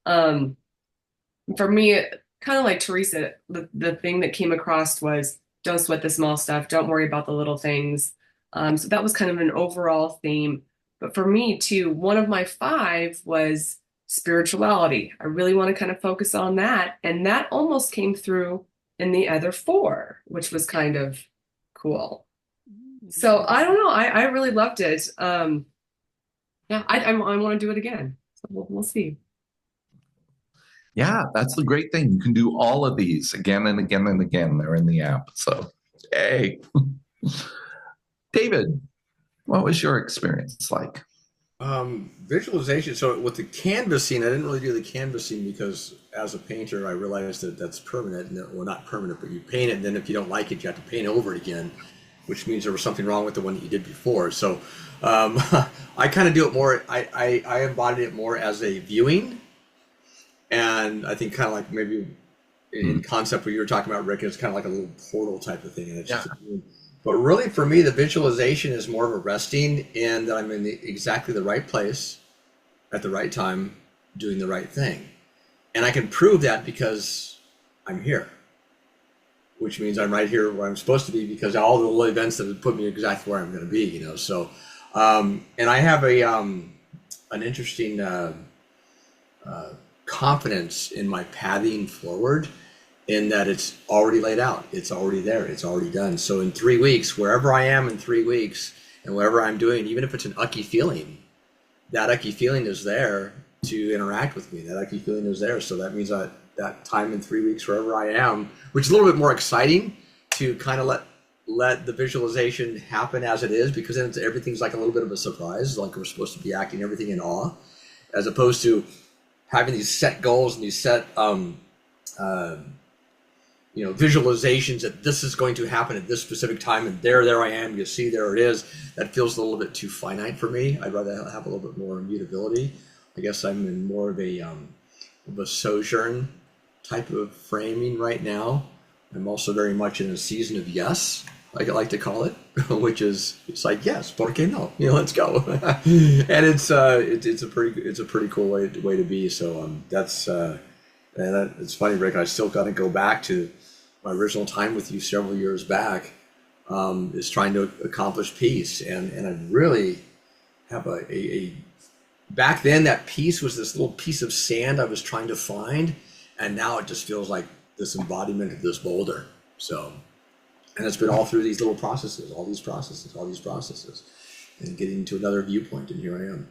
For me, kind of like Theresa, the thing that came across was don't sweat the small stuff, don't worry about the little things. So that was kind of an overall theme. But for me too, one of my 5 was spirituality. I really want to kind of focus on that. And that almost came through in the other 4, which was kind of cool. So I don't know. I really loved it. Yeah, I want to do it again. So we'll see. Yeah, that's the great thing. You can do all of these again and again and again. They're in the app. So, yay. David, what was your experience like? Visualization. So with the canvassing, I didn't really do the canvassing because as a painter, I realized that that's permanent. Well, not permanent, but you paint it, and then if you don't like it, you have to paint over it again, which means there was something wrong with the one that you did before. So I kind of do it more. I embodied it more as a viewing, and I think kind of like maybe in concept what you were talking about, Rick, it's kind of like a little portal type of thing, and it's just a viewing. But really, for me, the visualization is more of a resting in that I'm in exactly the right place at the right time, doing the right thing. And I can prove that because I'm here, which means I'm right here where I'm supposed to be because all the little events that have put me exactly where I'm going to be, you know. So, and I have an interesting confidence in my pathing forward, in that it's already laid out, it's already there, it's already done. So in 3 weeks, wherever I am in 3 weeks, and whatever I'm doing, even if it's an ucky feeling, that ucky feeling is there to interact with me. That ucky feeling is there. So that means that time in 3 weeks, wherever I am, which is a little bit more exciting to kind of let the visualization happen as it is, because then everything's like a little bit of a surprise, like we're supposed to be acting everything in awe, as opposed to having these set goals and these set visualizations that this is going to happen at this specific time, and there I am, you see, there it is. That feels a little bit too finite for me. I'd rather have a little bit more immutability. I guess I'm in more of a sojourn type of framing right now. I'm also very much in a season of yes, like I like to call it, which is, it's like, yes, por qué no? Let's go. And it's a pretty cool way to be. So that's and it's funny, Rick. I still got to go back to my original time with you several years back, is trying to accomplish peace, and I really have a back then that peace was this little piece of sand I was trying to find, and now it just feels like this embodiment of this boulder. So, and it's been all through these little processes, all these processes, and getting to another viewpoint, and here I am.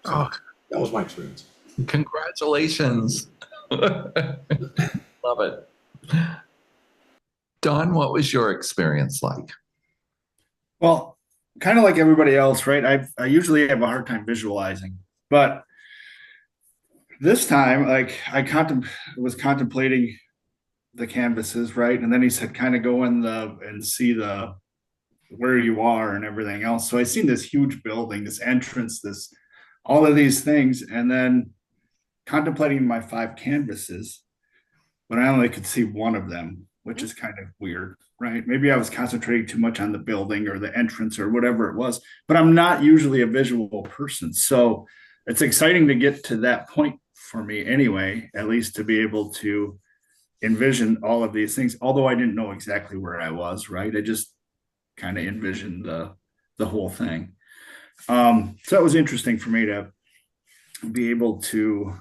So that was my experience. Congratulations. Love it. Don, what was your experience like? Well, kind of like everybody else, right? I usually have a hard time visualizing, but this time, like was contemplating the canvases, right? And then he said, kind of go in and see where you are and everything else. So I seen this huge building, this entrance, all of these things, and then contemplating my 5 canvases, but I only could see one of them, which is kind of weird, right? Maybe I was concentrating too much on the building or the entrance or whatever it was, but I'm not usually a visual person. So it's exciting to get to that point for me anyway, at least to be able to envision all of these things, although I didn't know exactly where I was, right? I just kind of envisioned the whole thing. So it was interesting for me to be able to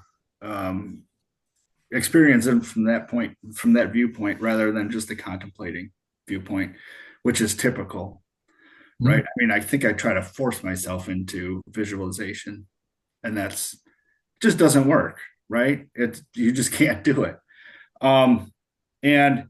experience it from that viewpoint, rather than just the contemplating viewpoint, which is typical, right? I mean, I think I try to force myself into visualization, and that's just doesn't work, right? You just can't do it. And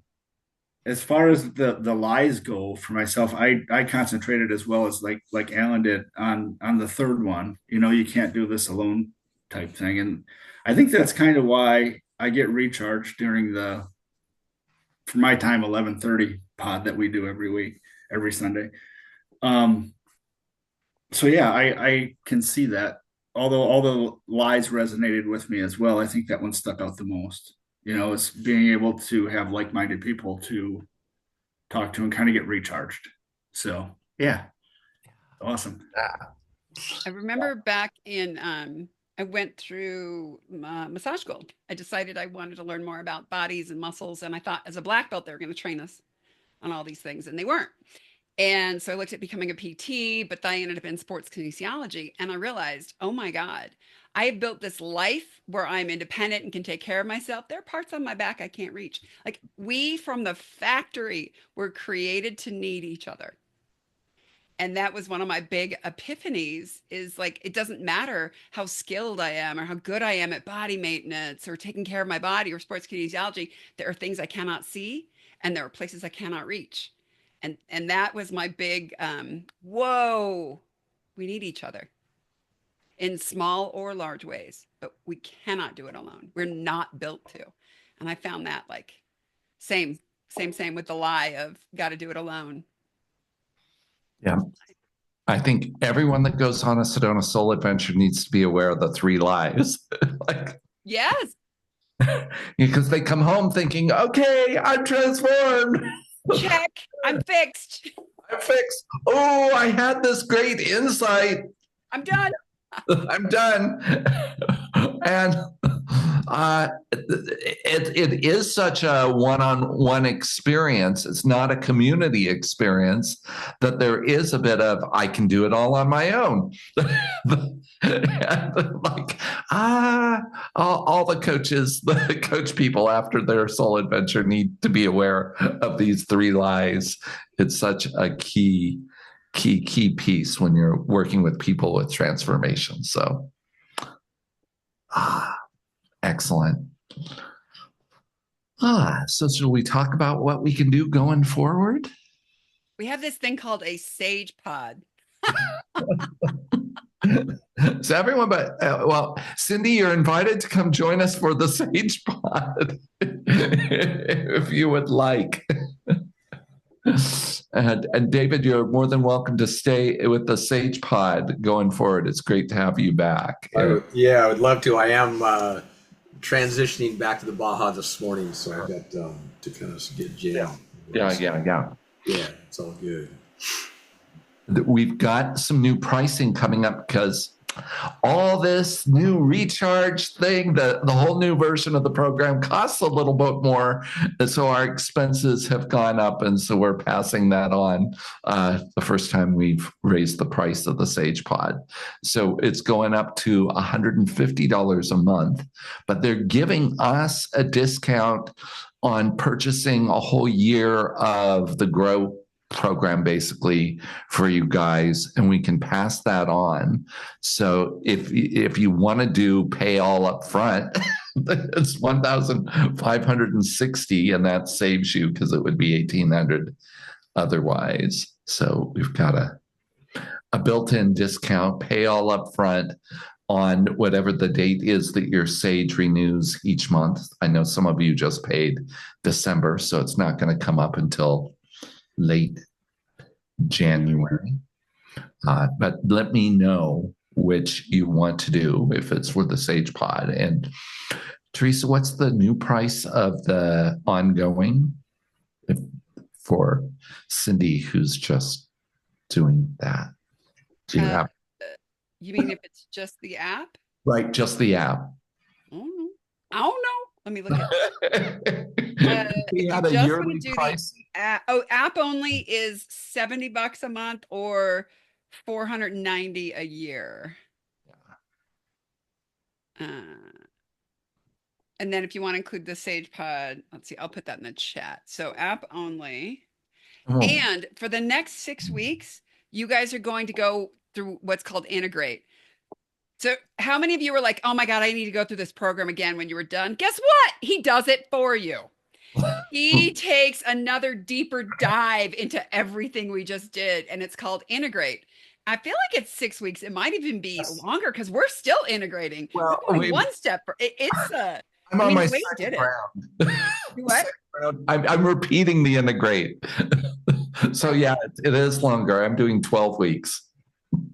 as far as the lies go for myself, I concentrated as well as like Alan did on the third one. You can't do this alone type thing, and I think that's kind of why I get recharged during for my time 11:30 pod that we do every Sunday. So yeah, I can see that. Although all the lies resonated with me as well, I think that one stuck out the most. It's being able to have like-minded people to talk to and kind of get recharged. So yeah, awesome. I remember back in I went through massage school. I decided I wanted to learn more about bodies and muscles. And I thought as a black belt, they were going to train us on all these things, and they weren't. And so I looked at becoming a PT, but then I ended up in sports kinesiology. And I realized, oh my God, I have built this life where I'm independent and can take care of myself. There are parts on my back I can't reach. Like we from the factory were created to need each other. And that was one of my big epiphanies is like, it doesn't matter how skilled I am or how good I am at body maintenance or taking care of my body or sports kinesiology. There are things I cannot see and there are places I cannot reach. And that was my big, whoa, we need each other in small or large ways, but we cannot do it alone. We're not built to. And I found that like same with the lie of got to do it alone. Yeah. I think everyone that goes on a Sedona Soul adventure needs to be aware of the 3 lies. Like, yes. Because they come home thinking, okay, I'm transformed. Check. I'm fixed. I'm fixed. Oh, I had this great insight. I'm done. I'm done. And it is such a one-on-one experience. It's not a community experience that there is a bit of, I can do it all on my own. Like, all the coaches, the coach people after their soul adventure need to be aware of these 3 lies. It's such a key piece when you're working with people with transformation. So, excellent. So should we talk about what we can do going forward? We have this thing called a sage pod. So everyone, but well, Cindy, you're invited to come join us for the Sage Pod if you would like. And David, you're more than welcome to stay with the Sage Pod going forward. It's great to have you back. I would love to. I am transitioning back to the Baja this morning, so I've got to kind of get jammed. Yeah. Yeah, it's all good. We've got some new pricing coming up because all this new ReCharge thing, the whole new version of the program costs a little bit more. And so our expenses have gone up. And so we're passing that on the first time we've raised the price of the Sage Pod. So it's going up to $150 a month, but they're giving us a discount on purchasing a whole year of the Grow program basically for you guys, and we can pass that on. So if you want to do pay all up front, it's $1,560, and that saves you because it would be $1,800 otherwise. So we've got a built-in discount, pay all up front on whatever the date is that your Sage renews each month. I know some of you just paid December, so it's not going to come up until late January. But let me know which you want to do if it's for the Sage Pod. And Theresa, what's the new price of the ongoing for Cindy, who's just doing that? Do you have? You mean if it's just the app? Right, just the app. I don't know. Let me look at it. We had a yearly price. App only is $70 a month or $490 a year. And then if you want to include the Sage Pod, let's see, I'll put that in the chat. So app only. And for the next 6 weeks, you guys are going to go through what's called Integrate. So how many of you were like, oh my God, I need to go through this program again when you were done? Guess what? He does it for you. He takes another deeper dive into everything we just did, and it's called Integrate. I feel like it's 6 weeks. It might even be longer because we're still integrating. Well, we're going one step. I'm on my second round. What? I'm repeating the Integrate. So yeah, it is longer. I'm doing 12 weeks.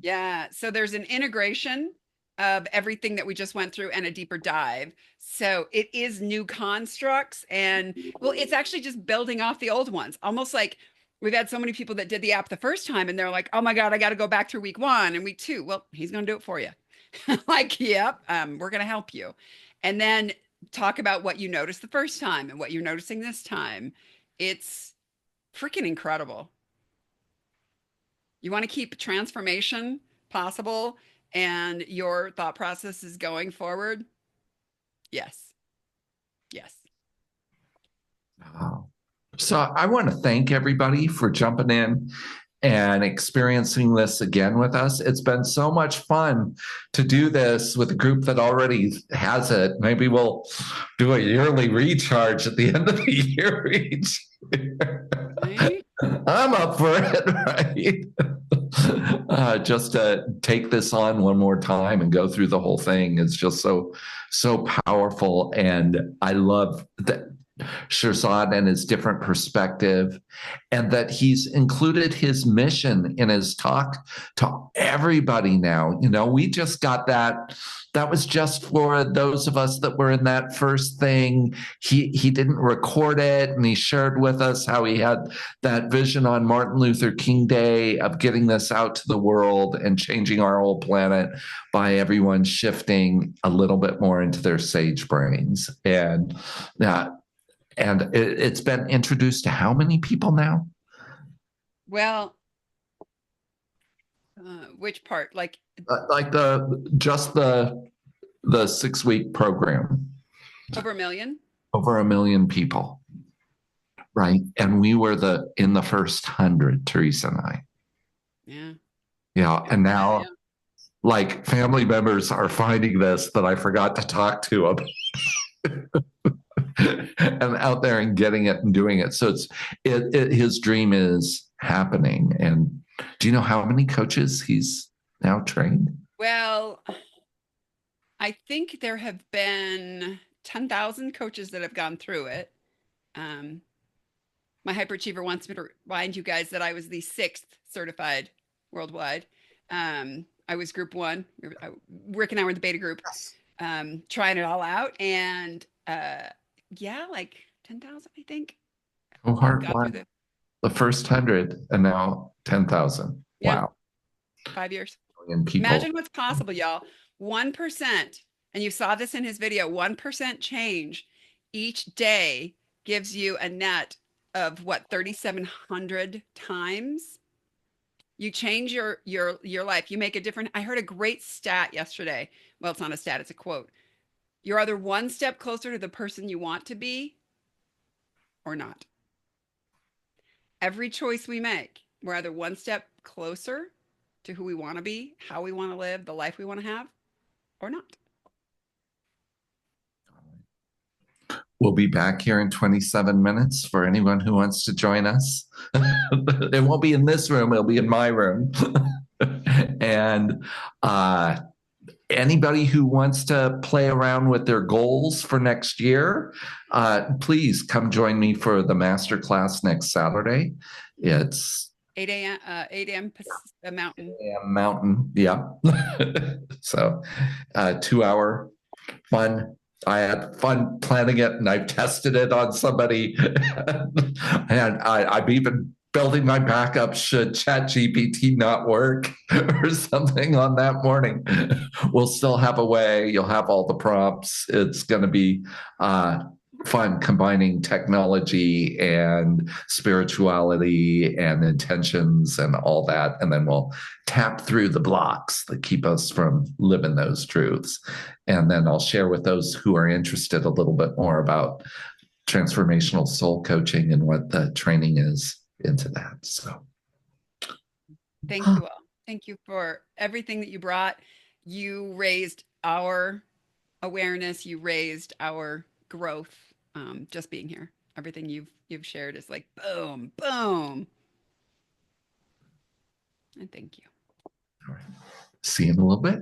Yeah. So there's an integration of everything that we just went through and a deeper dive. So it is new constructs, and well, it's actually just building off the old ones. Almost like we've had so many people that did the app the first time and they're like, oh my God, I got to go back through week 1 and week 2. Well, he's going to do it for you. Like, yep, we're going to help you. And then talk about what you noticed the first time and what you're noticing this time. It's freaking incredible. You want to keep transformation possible and your thought process is going forward? Yes. Yes. Oh. So I want to thank everybody for jumping in and experiencing this again with us. It's been so much fun to do this with a group that already has it. Maybe we'll do a yearly recharge at the end of the year each. Right? I'm up for it, right? Just to take this on one more time and go through the whole thing is just so powerful. And I love that Shirzad and his different perspective, and that he's included his mission in his talk to everybody now. You know, we just got that. That was just for those of us that were in that first thing. He didn't record it, and he shared with us how he had that vision on Martin Luther King Day of getting this out to the world and changing our whole planet by everyone shifting a little bit more into their sage brains. And it's been introduced to how many people now? Well, which part? Like the 6-week program. over a million? Over 1 million people, right? And we were in the first 100, Theresa and I. Yeah. Yeah, and now, like, family members are finding this that I forgot to talk to about. And out there and getting it and doing it. So his dream is happening. And do you know how many coaches he's now trained? Well, I think there have been 10,000 coaches that have gone through it. My hyperachiever wants me to remind you guys that I was the 6th certified worldwide. I was group 1. Rick and I were in the beta group, trying it all out. And yeah, like 10,000, I think. Cohort 1, the first 100, and now 10,000. Yeah. Wow. 5 years. People. Imagine what's possible, y'all. 1%, and you saw this in his video, 1% change each day gives you a net of what, 3,700 times? You change your life. You make a different. I heard a great stat yesterday. Well, it's not a stat, it's a quote. You're either one step closer to the person you want to be or not. Every choice we make, we're either one step closer to who we want to be, how we want to live, the life we want to have, or not. We'll be back here in 27 minutes for anyone who wants to join us. It won't be in this room, it'll be in my room. And anybody who wants to play around with their goals for next year, please come join me for the masterclass next Saturday. It's 8 a.m. Mountain. 8 a.m. Mountain, yeah. So 2-hour fun. I had fun planning it, and I've tested it on somebody. And I'm even building my backup should ChatGPT not work or something on that morning. We'll still have a way. You'll have all the prompts. It's going to be fun combining technology and spirituality and intentions and all that. And then we'll tap through the blocks that keep us from living those truths. And then I'll share with those who are interested a little bit more about transformational soul coaching and what the training is into that. So thank you all. Thank you for everything that you brought. You raised our awareness. You raised our growth. Just being here. Everything you've shared is like boom, boom. And thank you. all right. See you in a little bit.